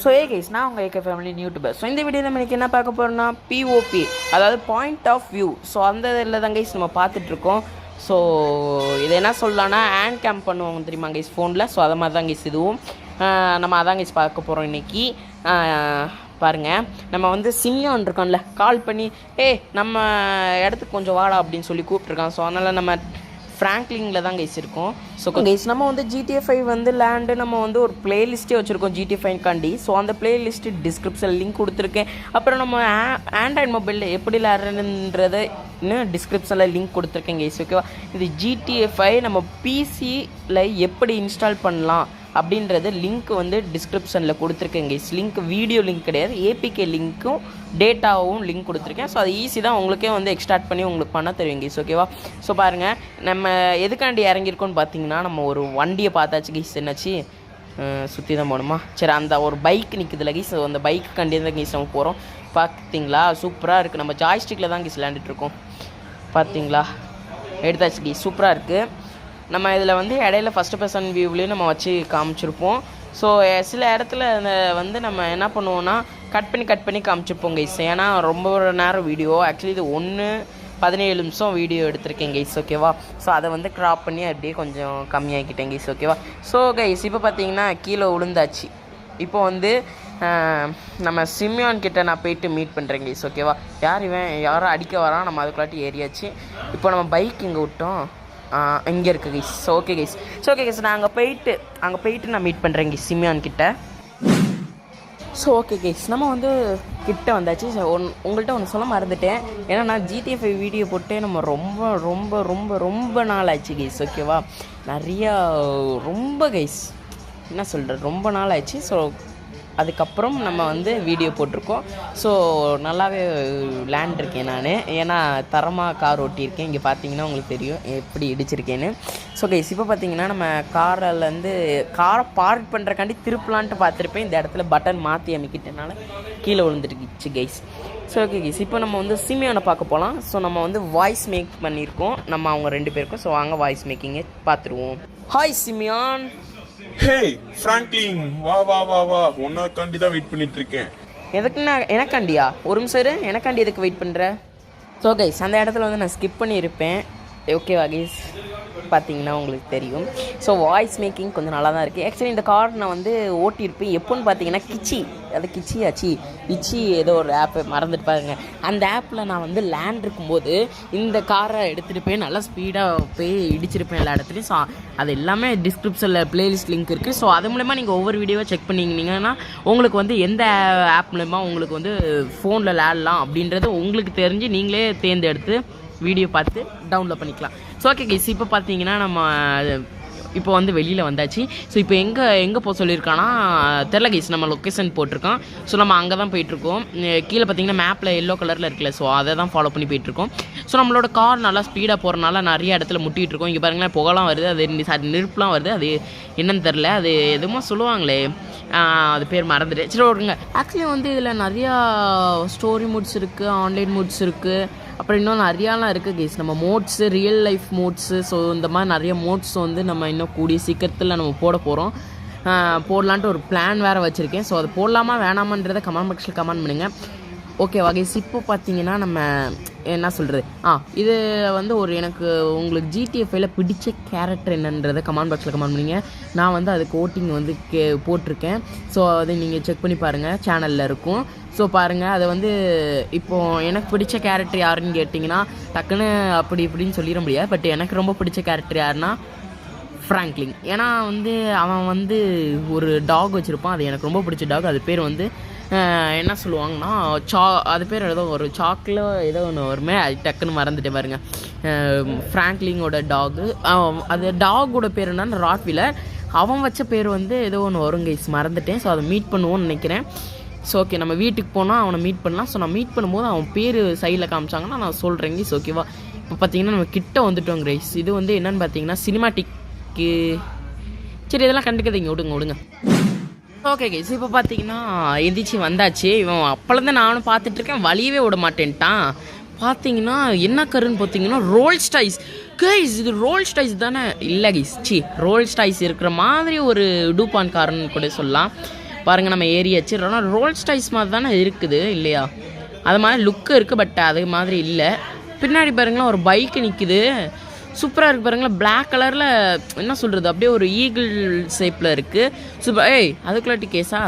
So guys நான் உங்கள் AK family YouTuber. So இந்த வீடியோ நம்ம இன்றைக்கி என்ன பார்க்க போகிறோம்னா பிஓபி, அதாவது பாயிண்ட் ஆஃப் வியூ. ஸோ அந்த இதில் தான் கைஸ் நம்ம பார்த்துட்ருக்கோம். ஸோ இதை என்ன சொல்லலாம்னா ஹேண்ட் கேம் பண்ணுவாங்க தெரியுமா கைஸ் ஃபோனில். ஸோ அதை மாதிரி தான் கைஸ் இதுவும் நம்ம அதான் கைஸ் பார்க்க போகிறோம் இன்றைக்கி. பாருங்கள், நம்ம வந்து சிம்யான் இருக்கோம்ல, கால் பண்ணி நம்ம இடத்துக்கு கொஞ்சம் வாடா அப்படின்னு சொல்லி கூப்பிட்ருக்கான். ஸோ அதனால் நம்ம ஃப்ராங்க்லிங்கில் தான் கைஸ் இருக்கும். ஸோ கைஸ் நம்ம வந்து GTA 5 வந்து லேண்டு நம்ம வந்து ஒரு பிளேலிஸ்ட்டே வச்சுருக்கோம் GTA 5காண்டி. ஸோ அந்த பிளேலிஸ்ட்டு டிஸ்கிரிப்ஷன் லிங்க் கொடுத்துருக்கேன். அப்புறம் நம்ம ஆண்ட்ராய்ட் மொபைலில் எப்படி விளாட்றதுன்றதை இன்னும் டிஸ்கிரிப்ஷனில் லிங்க் கொடுத்துருக்கேன் கைஸ். ஓகேவா, இது GTA 5 நம்ம பிசியில் எப்படி இன்ஸ்டால் பண்ணலாம் அப்படின்றது லிங்க் வந்து டிஸ்கிரிப்ஷனில் கொடுத்துருக்கேன் கைஸ். லிங்க் வீடியோ லிங்க் கிடையாது, ஏபிகே லிங்க்கும் டேட்டாவும் லிங்க் கொடுத்துருக்கேன். ஸோ அது ஈஸி தான், உங்களுக்கே வந்து எக்ஸ்ட்ராக்ட் பண்ணி உங்களுக்கு பண்ண தெரியும் கைஸ். ஓகேவா, ஸோ பாருங்கள் நம்ம எதுக்காண்டி இறங்கியிருக்கோன்னு பார்த்தீங்கன்னா, நம்ம ஒரு வண்டியை பார்த்தாச்சு கைஸ். என்னாச்சு, சுற்றி தான் போகணுமா? சரி, அந்த ஒரு பைக் நிற்குதுல கைஸ், அந்த பைக்குக்காண்டி தான் கைஸ் நம்ம போகிறோம். பார்த்தீங்களா, சூப்பராக இருக்குது. நம்ம ஜாய்ஸ்டிக்கில் தான் கைஸ் விளையாண்டுட்ருக்கோம். பார்த்தீங்களா, எடுத்தாச்சு கைஸ், சூப்பராக இருக்குது. நம்ம இதில் வந்து இடையில ஃபஸ்ட்டு பர்சன் வியூவிலையும் நம்ம வச்சு காமிச்சிருப்போம். ஸோ சில இடத்துல வந்து நம்ம என்ன பண்ணுவோன்னா கட் பண்ணி காமிச்சிருப்போம் கைஸ். ஏன்னா ரொம்ப நேரம் வீடியோ, ஆக்சுவலி இது 1:17 நிமிஷம் வீடியோ எடுத்திருக்கேன் கைஸ். ஓகேவா, ஸோ அதை வந்து க்ராப் பண்ணி அப்படியே கொஞ்சம் கம்மியாக்கிட்டேன் கைஸ். ஓகேவா, ஸோ கைஸ் இப்போ பார்த்தீங்கன்னா கீழே விழுந்தாச்சு. இப்போ வந்து நம்ம சிம்யான் கிட்ட நான் போயிட்டு மீட் பண்ணுறேன் கைஸ். ஓகேவா, யாரோ அடிக்க வரான், நம்ம அதுக்குள்ளாட்டி ஏறியாச்சு. இப்போ நம்ம பைக் இங்கே விட்டோம், இங்கே இருக்குது கைஸ். ஸோ ஓகே கைஸ் நான் அங்கே போயிட்டு நான் மீட் பண்ணுறேன் கைஸ் சிம்யான் கிட்ட. ஸோ ஓகே கைஸ், நம்ம வந்து கிட்ட வந்தாச்சு. ஸோ உங்கள்கிட்ட ஒன்று சொல்ல மறந்துட்டேன். ஏன்னா நான் GTA 5 வீடியோ போட்டு நம்ம ரொம்ப ரொம்ப ரொம்ப ரொம்ப நாள் ஆச்சு கைஸ். ஓகேவா, நிறையா ரொம்ப கைஸ் என்ன சொல்கிறது, ரொம்ப நாள் ஆச்சு. ஸோ அதுக்கப்புறம் நம்ம வந்து வீடியோ போட்டிருக்கோம். ஸோ நல்லாவே விளையாண்டுருக்கேன் நான், ஏன்னா தரமாக கார் ஓட்டியிருக்கேன். இங்கே பார்த்தீங்கன்னா உங்களுக்கு தெரியும் எப்படி இடிச்சிருக்கேன்னு. ஸோ கைஸ் இப்போ பார்த்தீங்கன்னா நம்ம காரை பார்க் பண்ணுறக்காண்டி திருப்பலான்ட்டு பார்த்துருப்பேன். இந்த இடத்துல பட்டன் மாற்றி அமைக்கிட்டனால கீழே விழுந்துருச்சு கைஸ். ஸோ ஓகே கைஸ், இப்போ நம்ம வந்து சிம்யானை பார்க்க போகலாம். ஸோ நம்ம வந்து வாய்ஸ் மேக் பண்ணியிருக்கோம் நம்ம அவங்க 2 பேருக்கும். ஸோ வாங்க வாய்ஸ் மேக்கிங்கை பார்த்துருவோம். ஹாய் சிம்யான். ஹே ஃப்ராங்க்லின், வா உனக்காண்டி தான் வெயிட் பண்ணிட்டு இருக்கேன். எதுக்குண்ணா? எனக்காண்டியா? ஒரு நிமிஷம் இரு, எனக்காண்டி எதுக்கு வெயிட் பண்ணுற? ஸோ கைஸ் அந்த இடத்துல வந்து நான் ஸ்கிப் பண்ணியிருப்பேன். ஓகேவா கைஸ், பார்த்தீங்கன்னா உங்களுக்கு தெரியும். ஸோ வாய்ஸ் மேக்கிங் கொஞ்சம் நல்லா தான் இருக்குது. ஆக்சுவலி இந்த கார் நான் வந்து ஓட்டியிருப்பேன் எப்போன்னு பார்த்தீங்கன்னா இச்சி ஏதோ ஒரு ஆப்பு மறந்துட்டு பாருங்க. அந்த ஆப்பில் நான் வந்து லேண்ட் இருக்கும்போது இந்த காரை எடுத்துகிட்டு போய் நல்லா ஸ்பீடாக போய் இடிச்சிருப்பேன் எல்லா இடத்துலையும். ஸோ அது எல்லாமே டிஸ்கிரிப்ஷனில் பிளேலிஸ்ட் லிங்க் இருக்குது. ஸோ அது மூலமா நீங்கள் ஒவ்வொரு வீடியோவை செக் பண்ணிங்கன்னா உங்களுக்கு வந்து எந்த ஆப் மூலமா உங்களுக்கு வந்து ஃபோனில் விளையாடலாம் அப்படின்றது உங்களுக்கு தெரிஞ்சு நீங்களே தேர்ந்தெடுத்து வீடியோ பார்த்து டவுன்லோட் பண்ணிக்கலாம். ஸோ ஓகே கைஸ், இப்போ பார்த்தீங்கன்னா நம்ம இப்போ வந்து வெளியில் வந்தாச்சு. ஸோ இப்போ எங்கே போக சொல்லியிருக்கான்னா தெரில கைஸ், நம்ம லொக்கேஷன் போட்டிருக்கோம். ஸோ நம்ம அங்கே தான் போயிட்டுருக்கோம். கீழே பார்த்தீங்கன்னா மேப்பில் எல்லோ கலரில் இருக்குல்ல, ஸோ அதை தான் ஃபாலோ பண்ணி போயிட்டுருக்கோம். ஸோ நம்மளோட கார் நல்லா ஸ்பீடாக போகிறனால நிறைய இடத்துல முட்டிகிட்டு இருக்கோம். இங்கே பாருங்களேன், புகலாம் வருது, அது நெருப்புலாம் வருது. அது என்னன்னு தெரில, அது எதுவுமோ சொல்லுவாங்களே, அது பேர் மறந்துட்டு. சரி ஓடுங்க. ஆக்சுவலி வந்து இதில் நிறையா ஸ்டோரி மூட்ஸ் இருக்குது, ஆன்லைன் மூட்ஸ் இருக்குது, அப்புறம் இன்னும் நிறையாலாம் இருக்குது கைஸ். நம்ம modes, real life modes, so இந்த மாதிரி நிறைய மோட்ஸ் வந்து நம்ம இன்னும் கூடிய சீக்கிரத்தில் நம்ம போடலான்ட்டு ஒரு பிளான் வேறு வச்சுருக்கேன். ஸோ அது போடலாமா வேணாமான்றதை கமெண்ட் பாக்ஸில் கமெண்ட் பண்ணுங்கள். ஓகேவா கைஸ், இப்போ பார்த்தீங்கன்னா நம்ம என்ன சொல்கிறது, இது வந்து எனக்கு உங்களுக்கு GTA 5ல பிடிச்ச கேரக்டர் என்னன்றதை கமெண்ட் பாக்ஸில் கமெண்ட் பண்ணிங்க. நான் வந்து அதுக்கு ஓட்டிங் வந்து போட்டிருக்கேன். ஸோ அதை நீங்கள் செக் பண்ணி பாருங்கள், சேனலில் இருக்கும். ஸோ பாருங்கள், அதை வந்து இப்போது எனக்கு பிடிச்ச கேரக்டர் யாருன்னு கேட்டிங்கன்னா டக்குன்னு அப்படி இப்படின்னு சொல்லிட முடியாது. பட் எனக்கு ரொம்ப பிடிச்ச கேரக்டர் யாருன்னா ஃப்ராங்க்லின். ஏன்னா வந்து அவன் வந்து ஒரு டாக் வச்சுருப்பான், அது எனக்கு ரொம்ப பிடிச்ச டாக். அது பேர் வந்து என்ன சொல்லுவாங்கன்னா அது பேர் ஏதோ ஒரு சாக்கில் ஏதோ ஒன்று வருமே, அது டக்குன்னு மறந்துட்டேன் பாருங்க. ஃப்ராங்க்லினோட டாகு, அது டாகோட பேர் என்னன்னு ராட்வீலர். அவன் வச்ச பேர் வந்து ஏதோ ஒன்று வரும் கைஸ், மறந்துட்டேன். ஸோ அதை மீட் பண்ணுவோன்னு நினைக்கிறேன். ஸோ ஓகே, நம்ம வீட்டுக்கு போனால் அவனை மீட் பண்ணலாம். ஸோ நான் மீட் பண்ணும்போது அவன் பேர் சைடில் காமிச்சாங்கன்னா நான் சொல்கிறேன் கைஸ். ஓகேவா, இப்போ பார்த்தீங்கன்னா நம்ம கிட்ட வந்துட்டோம் கைஸ். இது வந்து என்னென்னு பார்த்தீங்கன்னா சினிமாட்டிக்கு. சரி, இதெல்லாம் கண்டுக்காதீங்க, விடுங்க. ஓகே கைஸ், இப்போ பார்த்தீங்கன்னா எந்திரிச்சு வந்தாச்சு. இவன் அப்போலேருந்து நானும் பார்த்துட்ருக்கேன், வழியவே விட மாட்டேன்ட்டான். பார்த்தீங்கன்னா என்ன கருன்னு பார்த்தீங்கன்னா ரோல்ஸ் ராய்ஸ் கைஸ். இது ரோல்ஸ் ராய்ஸ் தானே? இல்லை கைஸ், ரோல்ஸ் ராய்ஸ் இருக்கிற மாதிரி ஒரு டூபான் காருன்னு கூட சொல்லலாம். பாருங்கள் நம்ம ஏறியாச்சு. ஆனால் ரோல்ஸ் டைஸ் மாதிரி தானே இருக்குது இல்லையா? அது மாதிரி லுக்கு இருக்குது, பட் அது மாதிரி இல்லை. பின்னாடி பாருங்களேன் ஒரு பைக்கு நிற்குது, சூப்பராக இருக்குது பாருங்களேன். பிளாக் கலரில் என்ன சொல்கிறது, அப்படியே ஒரு ஈகிள் ஷேப்பில் இருக்குது. சூப்பர். அதுக்குள்ளாட்டி கேஸா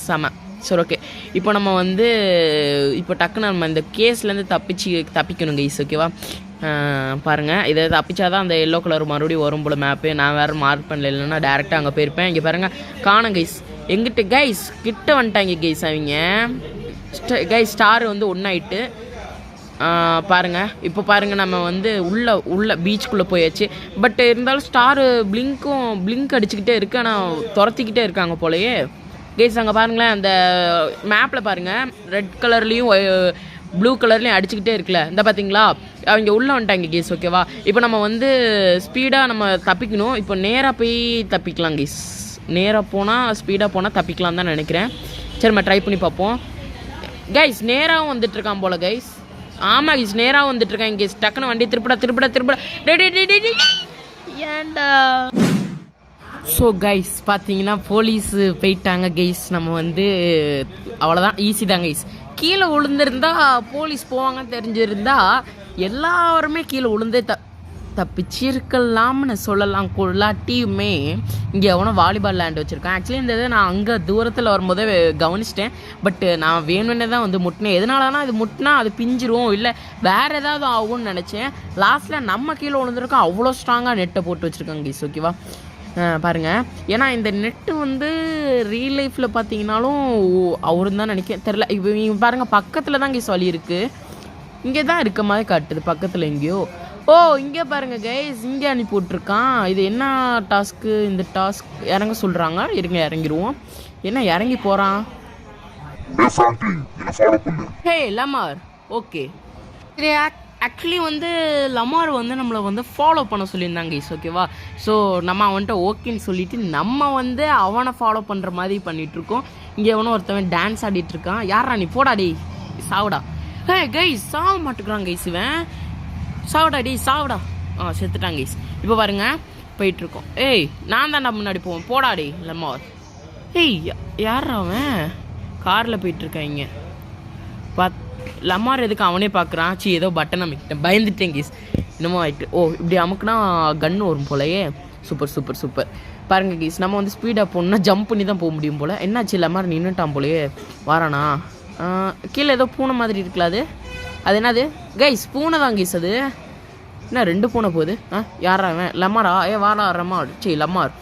செம. சரி, ஓகே. இப்போ நம்ம வந்து இப்போ டக்குன்னு நம்ம இந்த கேஸ்லேருந்து தப்பிக்கணும் கைஸ், ஓகேவா? பாருங்கள், இதை தப்பிச்சாதான் அந்த எல்லோ கலர் மறுபடியும் வரும் போல் மேப்பு. நான் வேறு மார்க் பண்ணல, இல்லைன்னா டேரெக்டாக அங்கே போயிருப்பேன். இங்கே பாருங்கள் காணும் கைஸ். எங்கிட்ட கைஸ் கிட்ட வந்துட்டாங்க கைஸ் அவங்க. கைஸ் ஸ்டார் வந்து ஒன்றாயிட்டு பாருங்கள். இப்போ பாருங்கள் நம்ம வந்து உள்ள பீச்சுக்குள்ளே போயாச்சு. பட் இருந்தாலும் ஸ்டாரு பிளிங்க் அடிச்சுக்கிட்டே இருக்குது, ஆனால் துரத்திக்கிட்டே இருக்காங்க போலயே கைஸ். அங்கே பாருங்களேன் அந்த மேப்பில் பாருங்கள், ரெட் கலர்லேயும் ப்ளூ கலர்லேயும் அடிச்சுக்கிட்டே இருக்குல்ல, இந்த பார்த்தீங்களா? அவங்க உள்ளே வந்துட்டாங்க கைஸ், ஓகேவா? இப்போ நம்ம வந்து ஸ்பீடாக நம்ம தப்பிக்கணும். இப்போ நேராக போய் தப்பிக்கலாம் கைஸ். நேராக போனால் ஸ்பீடாக போனால் தப்பிக்கலாம் தான் நினைக்கிறேன். சரி, நம்ம ட்ரை பண்ணி பார்ப்போம் கைஸ். நேராகவும் வந்துட்டுருக்கான் போல் கைஸ். ஆமாம் கைஸ், நேராக வந்துட்டுருக்காங்க கைஸ். டக்குன்னு வண்டி திருப்படா ஏண்டா. ஸோ கைஸ் பார்த்தீங்கன்னா போலீஸு போயிட்டாங்க கைஸ். நம்ம வந்து அவ்வளோதான், ஈஸி தான் கைஸ். கீழே விழுந்திருந்தா போலீஸ் போவாங்கன்னு தெரிஞ்சிருந்தா எல்லாருமே கீழே விழுந்தே தப்பிச்சிருக்கலாம்னு சொல்லலாம். கொள்ளாட்டியுமே இங்கே எவனோ வாலிபால் லேண்ட் வச்சுருக்கேன். ஆக்சுவலி இந்த இதை நான் அங்கே தூரத்தில் வரும்போதே கவனிச்சிட்டேன். பட்டு நான் வேணும்னே தான் வந்து முட்டினேன். எதனாலனா இது முட்டினா அது பிஞ்சிரும், இல்லை வேறு ஏதாவது ஆகும்னு நினச்சேன். லாஸ்ட்டில் நம்ம கீழே விழுந்துருக்கோம். அவ்வளோ ஸ்ட்ராங்காக நெட்டை போட்டு வச்சுருக்காங்க கைஸ், ஓகேவா? பாருங்கள், ஏன்னா இந்த நெட்டு வந்து ரியல் லைஃப்பில் பார்த்தீங்கன்னாலும் அவரும் தான் நினைக்கிறேன், தெரில. இப்போ நீங்கள் பாருங்கள் பக்கத்தில் தான் கைஸ் வழி இருக்குது. இங்கே தான் இருக்க மாதிரி காட்டுது பக்கத்தில் எங்கேயோ. இங்கே பாருங்கள் கைஸ், இங்கே அனுப்பி விட்ருக்கான். இது என்ன டாஸ்க்கு? இந்த டாஸ்க் இறங்க சொல்கிறாங்க. இருங்க இறங்கிடுவோம். என்ன இறங்கி போகிறான்? ஹே லமார், ஓகே. இது ஆக்சுவலி வந்து லமார் வந்து நம்மளை வந்து ஃபாலோ பண்ண சொல்லியிருந்தாங்க கைஸ், ஓகேவா? ஸோ நம்ம அவன்கிட்ட ஓகேன்னு சொல்லிவிட்டு நம்ம வந்து அவனை ஃபாலோ பண்ணுற மாதிரி பண்ணிகிட்ருக்கோம். இங்கே எவனோ ஒருத்தவன் டான்ஸ் ஆடிட்டுருக்கான். யாரா நீ? போடாடி சாவுடா. கைஸ் சாவ மாட்டுக்கிறான் கைஸ் இவன். சாவுடா டி சாவுடா. செத்துட்டாங்க கைஸ். இப்போ பாருங்க போயிட்டுருக்கோம். நான் தான்டா முன்னாடி போவேன், போடாடி லமார். யார் அவன்? காரில் போயிட்டுருக்காங்க. லமார் எதுக்கு அவனே பார்க்குறான்? ஏதோ பட்டன் அமைக்கிட்டேன், பயந்துட்டேன் கைஸ். என்னமோ ஆகிட்டு. இப்படி அமுக்குனா கன்று வரும் போலயே. சூப்பர். பாருங்க கைஸ், நம்ம வந்து ஸ்பீடாக போகணுன்னா ஜம்ப் பண்ணி தான் போக முடியும் போல். என்னாச்சு லமார் நின்றுட்டான் போலயே. வாரானா? கீழே ஏதோ பூனை மாதிரி இருக்குல்ல, அது என்னது கைஸ்? பூனை தான் கைஸ். அது என்ன 2 பூனை போகுது? யாரா அவன்? லமாரா? வாரா லமார். லமார்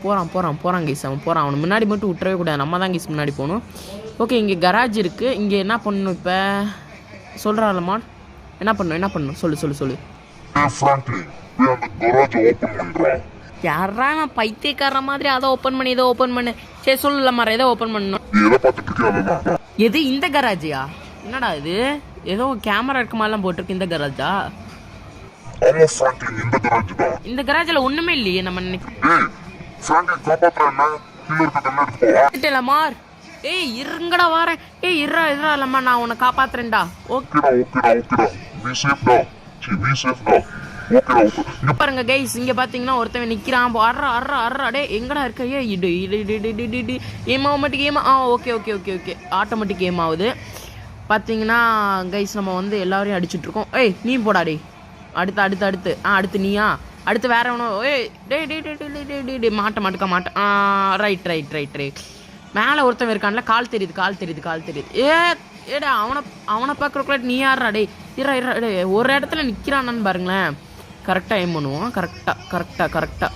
போகிறான் கைஸ். அவன் போகிறான். அவனை முன்னாடி மட்டும் விட்டுறவே கூடாது, நம்ம தான் கைஸ் முன்னாடி போகணும். ஓகே, இங்கே கராஜ் இருக்குது. இங்கே என்ன பண்ணணும் இப்போ? சொல்கிறா லமார், என்ன பண்ணணும் சொல்லு. யாரா நான் பைத்தியக்கார மாதிரி அதை ஓப்பன் பண்ணு. சரி சொல்லு லமார், எதை ஓப்பன் பண்ணணும்? எது இந்த கராஜியா? என்னடா இது? ஏதோ கேமரா இருக்க மாதிரிலாம் போட்டிருக்கு. இந்த கராஜா? இந்த கராஜில் ஒண்ணுமே இல்லையே. நம்ம லமார், இருங்கடா வாரேன். இருறா லமார், நான் உன்னை காப்பாத்துறேன்டா. பாருங்க கைஸ், இங்க பாத்தீங்கன்னா ஒருத்தவன் நிக்கிறான். அர்றா டே எங்கடா இருக்க? ஓகே ஆட்டோமேட்டிக் கேம் ஆகுது. பார்த்தீங்கன்னா கைஸ், நம்ம வந்து எல்லாரையும் அடிச்சுட்ருக்கோம். நீ போடாடி. அடுத்து நீயா? அடுத்து வேற எவனோ? டே மாட்டேன். ரைட். மேலே ஒருத்தன் இருக்கான்ல, கால் தெரியுது. ஏடா அவனை பார்க்குறக்குள்ள நீ யாரா? டே இரா ஒரு இடத்துல நிற்கிறான்னு பாருங்களேன். கரெக்டாக எய்ம் பண்ணுவோம். கரெக்டாக.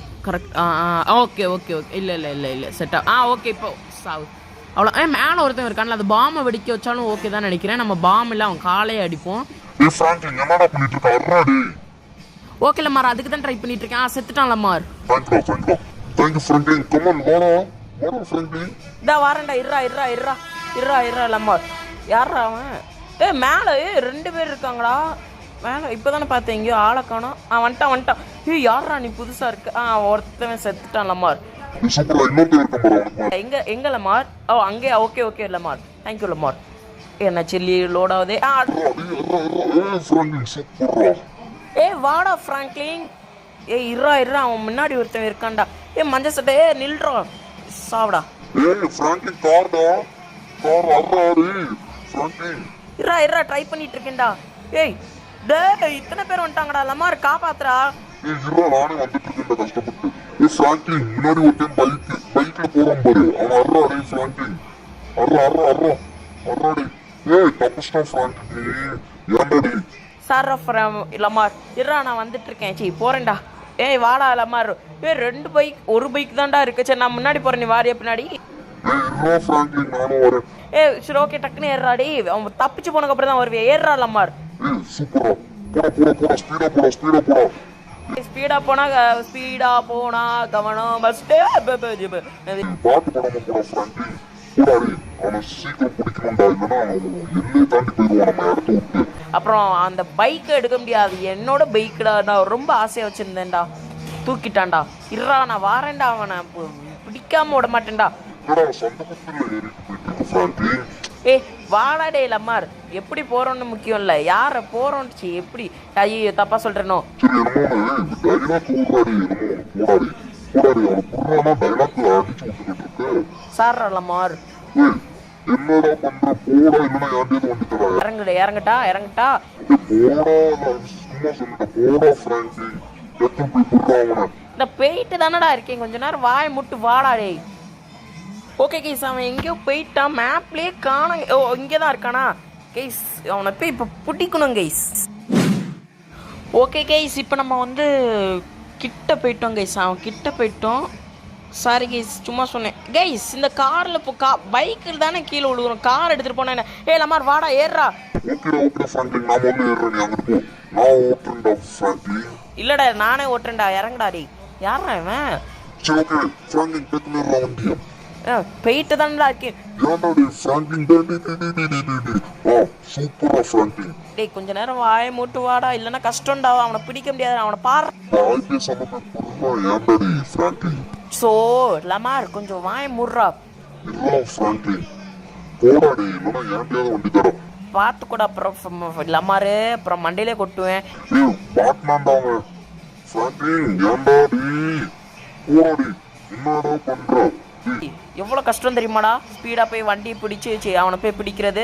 ஓகே இல்லை செட்டா. ஓகே, இப்போ சாவு. அவ்வளோ. மேலே ஒருத்தன் இருக்கான்ல, அது பாம்பை வெடிக்க வச்சாலும் ஓகே தான் நினைக்கிறேன். நம்ம பாம்பு இல்லை, அவன் காலையே அடிப்போம். ஓகே லமார், அதுக்கு தான் ட்ரை பண்ணிட்டு இருக்கேன். செத்துட்டான் லமார். வாரண்டா. இருறா லமார். யாரா அவன்? மேலே 2 பேர் இருக்காங்களா மேலே? இப்போ தானே பார்த்தேன், எங்கேயோ ஆளை காணோம். வந்துட்டான். யாரா நீ புதுசாக இருக்கு? ஒருத்தவன் செத்துட்டான் லமார். எங்க லமார்? அங்கே. Okay Lamar, thank you Lamar. என்ன சில்லி லோட் ஆகுதே. வாடா ஃப்ராங்க்லின். இருறா அவன் முன்னாடி ஒருத்தன் இருக்கான்டா. மஞ்சள் சட்டை நில்றான். சாவடா. ஏய் ஃப்ராங்க்லின் கார்டா கார் அறாடி ஃப்ராங்க்லின் இருடா ட்ரை பண்ணிட்டு இருக்கேன்டா. ஏய் டேய் இத்தனை பேர் வந்துட்டாங்கடா. லமார் காப்பாத்துறா. ஏய் இருடா நானே வந்துட்டு இருக்கேன்டா கஷ்டப்பட்டு. ஏய் ஃப்ராங்க்லின் முன்னாடி ஒருத்தன் பைக்ல போறான் பாரு. அவன் அறாடி ஃப்ராங்க்லின் அறாடி. ஏய் தப்பிச்சிட்டான் ஃப்ராங்க்லின். ஏன்டா சார் லமார் இருடா நான் வந்துட்டு இருக்கேன். சரி போறேன்டா. ஏய் வாடா லமார். ஏய் 2 பைக் ஒரு பைக் தான்டா இருக்கு. சரி நான் முன்னாடி போறேன், நீ வாரியா பின்னாடி. ஏய் சரி ஓகே டக்குன்னு ஏறாடி. அவன் தப்பிச்சு போனதுக்கு அப்புறம் தான் வருவே. ஏறா லமார். ஸ்பீடா போனா கவனம் பஸ். அப்புறம் அந்த பைக்கை எடுக்க முடியாது, என்னோட பைக்குடா. நான் ரொம்ப ஆசையா வச்சிருந்தேன்டா, தூக்கிட்டான்டா. இருடா நான் வாரேன்டா, அவனை பிடிக்காம விட மாட்டேன்டா. ஏய் வாடா டே லம்மார். எப்படி போறோம்னு முக்கியம் இல்ல, யார போறோம்னு. எப்படி ஐயோ தப்பா சொல்றேனோ. சார் லம்மார் இறங்கட்டா. இந்த போயிட்டு தானடா இருக்கேன், கொஞ்ச நேரம் வாய் முட்டு வாடா டேய். ஓகே கைஸ், அவன் எங்கேயோ போயிட்டான், மேப்லேயே காண. ஓ இங்கே தான் இருக்கானா கைஸ்? அவனை போய் இப்போ பிடிக்கணும் கைஸ். ஓகே கைஸ், இப்போ நம்ம வந்து கிட்ட போயிட்டோம் கைஸ். அவன் கிட்ட போயிட்டோம். சாரி கைஸ், சும்மா சொன்னேன் கைஸ். இந்த காரில் இப்போ பைக்கில் தானே கீழே விழுகுறோம், கார் எடுத்துகிட்டு போனேன். ஏ லமார் வாடா ஏறா. இல்லடா நானே ஓட்டுறேன்டா, இறங்கடா டே. யாரா இவன்? போயிட்டு தான்டா இருக்கேன். டேய் கொஞ்ச நேரம் வாயை மூட்டு வாடா, இல்லைன்னா கஷ்டம்டா. அவனை பிடிக்க முடியாது, அவனை பாரு. சோ லமார் கொஞ்சம் வாயை மூடுறா. பார்த்து கூட அப்புறம் லமாரு அப்புறம் மண்டையிலே கொட்டுவேன். எவ்வளோ கஷ்டம் தெரியுமாடா, ஸ்பீடா போய் வண்டியை பிடிச்சி அவனை போய் பிடிக்கிறது.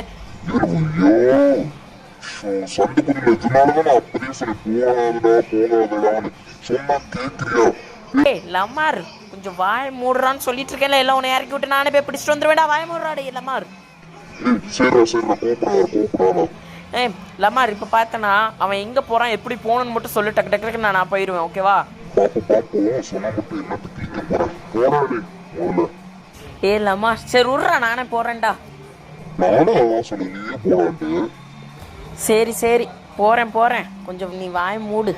லமார் கொஞ்சம் வாய் மூடுறான்னு சொல்லிட்டு இருக்கேன்ல, எல்லாம் உன்னை இறக்கி விட்டு நானே போய் பிடிச்சிட்டு வந்துருவேடா. வாய் மூடுறாடே லமார். ஏய் லமார் இப்போ பார்த்தனா அவன் எங்கே போகிறான், எப்படி போகணுன்னு மட்டும் சொல்லி டக்கு டக்கு நான் போயிடுவேன். ஓகேவா? ஏ லமார் சரி விட்றா, நானே போகிறேன்டா. சரி போகிறேன், கொஞ்சம் நீ வாய் மூடு.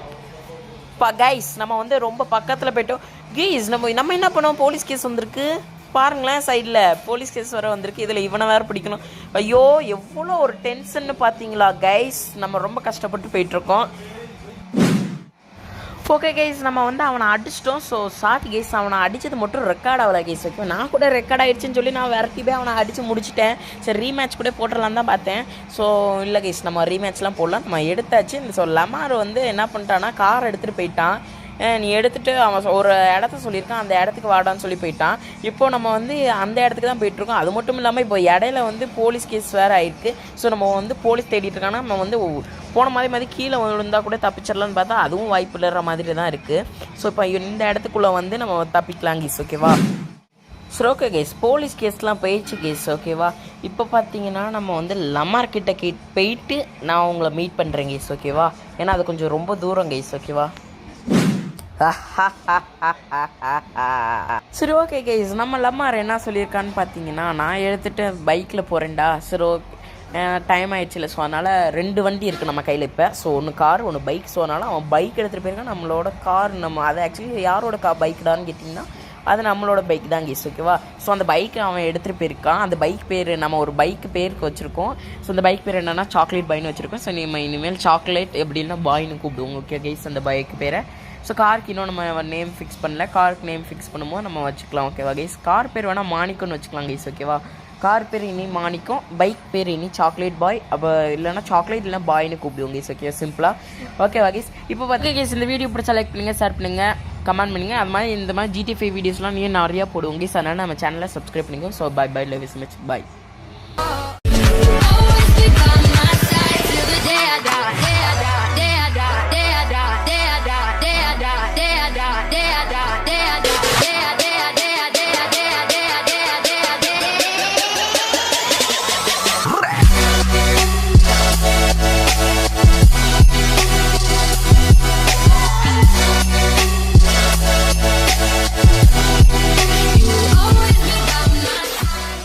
கைஸ் நம்ம வந்து ரொம்ப பக்கத்தில் போய்ட்டோம் கைஸ். நம்ம என்ன பண்ணோம், போலீஸ் கேஸ் வந்திருக்கு பாருங்களேன். சைடில் போலீஸ் கேஸ் வர வந்திருக்கு. இதில் இவனை வேறு பிடிக்கணும். ஐயோ எவ்வளோ ஒரு டென்ஷன்னு பார்த்தீங்களா கைஸ். நம்ம ரொம்ப கஷ்டப்பட்டு போயிட்டுருக்கோம். ஓகே கைஸ், நம்ம வந்து அவனை அடிச்சிட்டோம். ஸோ சாரி கைஸ், அவனை அடித்தது மட்டும் ரெக்கார்ட் ஆகலை கைஸ். ஓகே நான் கூட ரெக்கார்ட் ஆகிடுச்சின்னு சொல்லி நான் விரட்டி போய் அவனை அடித்து முடிச்சிட்டேன். சரி ரீமேட்ச் கூட போட்டுடலான்னு தான் பார்த்தேன். ஸோ இல்லை கைஸ், நம்ம ரீமேட்ச்லாம் போடலாம், நம்ம எடுத்தாச்சு. ஸோ லமார் வந்து என்ன பண்ணிட்டான்னா கார் எடுத்துகிட்டு போயிட்டான். நீ எடுத்துகிட்டு அவன் ஒரு இடத்த சொல்லியிருக்கான், அந்த இடத்துக்கு வாடான்னு சொல்லி போயிட்டான். இப்போ நம்ம வந்து அந்த இடத்துக்கு தான் போயிட்டுருக்கோம். அது மட்டும் இல்லாமல் இப்போ இடையில வந்து போலீஸ் கேஸ் வேறு ஆயிருக்கு. ஸோ நம்ம வந்து போலீஸ் தேடிட்டு இருக்காங்கன்னா நம்ம வந்து போன மாதிரி கீழே விழுந்தால் கூட தப்பிச்சிடலான்னு பார்த்தா அதுவும் வாய்ப்பு இல்லைற மாதிரி தான் இருக்குது. ஸோ இப்போ இந்த இடத்துக்குள்ளே வந்து நம்ம தப்பிக்கலாம் கேஸ். ஓகேவா? சரி ஓகே கேஸ், போலீஸ் கேஸ்லாம் போயிடுச்சு கேஸ். ஓகேவா? இப்போ பார்த்தீங்கன்னா நம்ம வந்து லமார் கிட்ட போயிட்டு நான் உங்களை மீட் பண்ணுறேன் கேஸ். ஓகேவா? ஏன்னா அது கொஞ்சம் ரொம்ப தூரம் கேஸ். ஓகேவா? சரி ஓகே கைஸ், நம்ம லமார் என்ன சொல்லியிருக்கான்னு பார்த்தீங்கன்னா, நான் எடுத்துகிட்டு பைக்கில் போகிறேன்டா. சரி ஓகே டைம் ஆகிடுச்சில்ல. ஸோ அதனால் 2 வண்டி இருக்குது நம்ம கையில் இப்போ. ஸோ ஒன்று கார் ஒன்று பைக். ஸோ அதனால் அவன் பைக் எடுத்துகிட்டு போயிருக்கான். நம்மளோட கார் நம்ம அதை ஆக்சுவலி யாரோட பைக்குடான்னு கேட்டிங்கன்னா அது நம்மளோட பைக் தான் கேஸ். ஓகேவா? ஸோ அந்த பைக்கை அவன் எடுத்துகிட்டு போயிருக்கான். அந்த பைக் பேர் நம்ம ஒரு பைக் பேருக்கு வச்சுருக்கோம். ஸோ அந்த பைக் பேர் என்னென்னா சாக்லேட் பாய்னு வச்சுருக்கோம். ஸோ நம்ம இனிமேல் சாக்லேட் எப்படின்னா பாய்னு கூப்பிடுவோம். ஓகே கைஸ், அந்த பைக் பேரை. ஸோ காருக்கு இன்னும் நம்ம நேம் ஃபிக்ஸ் பண்ணல. காருக்கு நேம் ஃபிக்ஸ் பண்ணும்போது நம்ம வச்சுக்கலாம். ஓகேவா கைஸ்? கார் பேர் வேணால் மாணிக்கம்னு வச்சுக்கலாம் கைஸ். ஓகேவா? கார் பேர் இனி மாணிக்கம், பைக் பேர் இனி சாக்லேட் பாய். அப்போ இல்லைனா சாக்லேட் இல்லைனா பாய்னு கூப்பிடுவோம் கைஸ். ஓகே சிம்பிளாக. ஓகேவா கைஸ்? இப்போ பார்த்து கைஸ் இந்த வீடியோ பிடிச்சா லைக் பண்ணுங்கள், ஷேர் பண்ணுங்கள். கமெண்ட் பண்ணுங்கள். அது மாதிரி இந்த மாதிரி GTA 5 வீடியோஸ்லாம் நீங்கள் நிறையா போடுவோம் கைஸ். அதனால் நம்ம சேனலை சப்ஸ்கிரைப் பண்ணிக்கோ. So bye love you so much. By.